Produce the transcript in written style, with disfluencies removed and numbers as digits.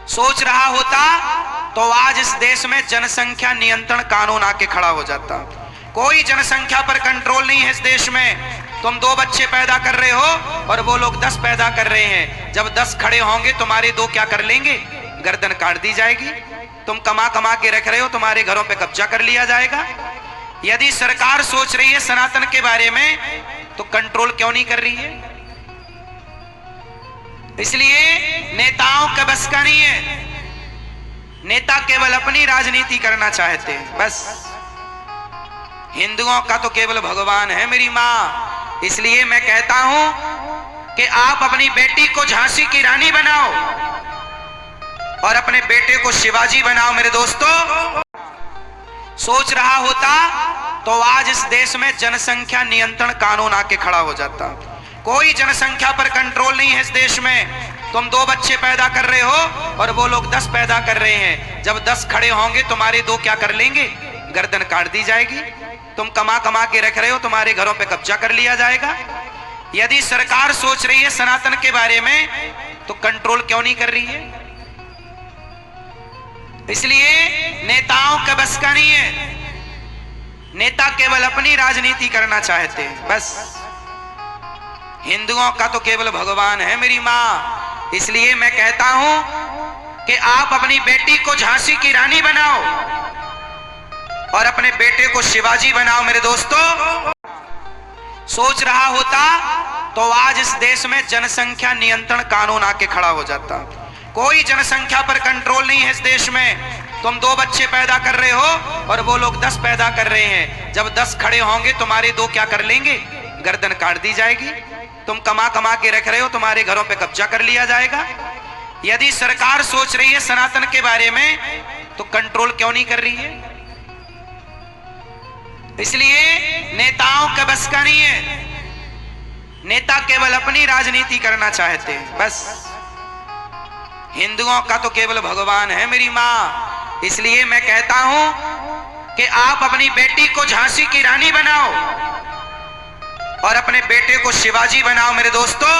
सोच रहा होता तो आज इस देश में जनसंख्या नियंत्रण कानून आके खड़ा हो जाता। कोई जनसंख्या पर कंट्रोल नहीं है इस देश में। तुम 2 बच्चे पैदा कर रहे हो और वो लोग 10 पैदा कर रहे हैं। जब 10 खड़े होंगे तुम्हारे 2 क्या कर लेंगे? गर्दन काट दी जाएगी। तुम कमा कमा के रख रहे हो, तुम्हारे घरों पे कब्जा कर लिया जाएगा। यदि सरकार सोच रही है सनातन के बारे में तो कंट्रोल क्यों नहीं कर रही है? इसलिए नेताओं का बस का नहीं है। नेता केवल अपनी राजनीति करना चाहते हैं बस। हिंदुओं का तो केवल भगवान है मेरी मां। इसलिए मैं कहता हूं कि आप अपनी बेटी को झांसी की रानी बनाओ और अपने बेटे को शिवाजी बनाओ मेरे दोस्तों। सोच रहा होता तो आज इस देश में जनसंख्या नियंत्रण कानून आके खड़ा हो जाता। कोई जनसंख्या पर कंट्रोल नहीं है इस देश में। तुम 2 बच्चे पैदा कर रहे हो और वो लोग 10 पैदा कर रहे हैं। जब 10 खड़े होंगे तुम्हारे 2 क्या कर लेंगे? गर्दन काट दी जाएगी। तुम कमा कमा के रख रहे हो, तुम्हारे घरों पे कब्जा कर लिया जाएगा। यदि सरकार सोच रही है सनातन के बारे में तो कंट्रोल क्यों नहीं कर रही है? इसलिए नेताओं का बस का नहीं है। नेता केवल अपनी राजनीति करना चाहते हैं बस। हिंदुओं का तो केवल भगवान है मेरी मां। इसलिए मैं कहता हूं कि आप अपनी बेटी को झांसी की रानी बनाओ और अपने बेटे को शिवाजी बनाओ मेरे दोस्तों। सोच रहा होता तो आज इस देश में जनसंख्या नियंत्रण कानून आके खड़ा हो जाता। कोई जनसंख्या पर कंट्रोल नहीं है इस देश में। तुम 2 बच्चे पैदा कर रहे हो और वो लोग 10 पैदा कर रहे हैं। जब 10 खड़े होंगे तुम्हारे 2 क्या कर लेंगे? गर्दन काट दी जाएगी। तुम कमा कमा के रख रहे हो, तुम्हारे घरों पे कब्जा कर लिया जाएगा। यदि सरकार सोच रही है सनातन के बारे में तो कंट्रोल क्यों नहीं कर रही है? इसलिए नेताओं का बस का नहीं है। नेता केवल अपनी राजनीति करना चाहते हैं बस। हिंदुओं का तो केवल भगवान है मेरी मां। इसलिए मैं कहता हूं कि आप अपनी बेटी को झांसी की रानी बनाओ और अपने बेटे को शिवाजी बनाओ मेरे दोस्तों।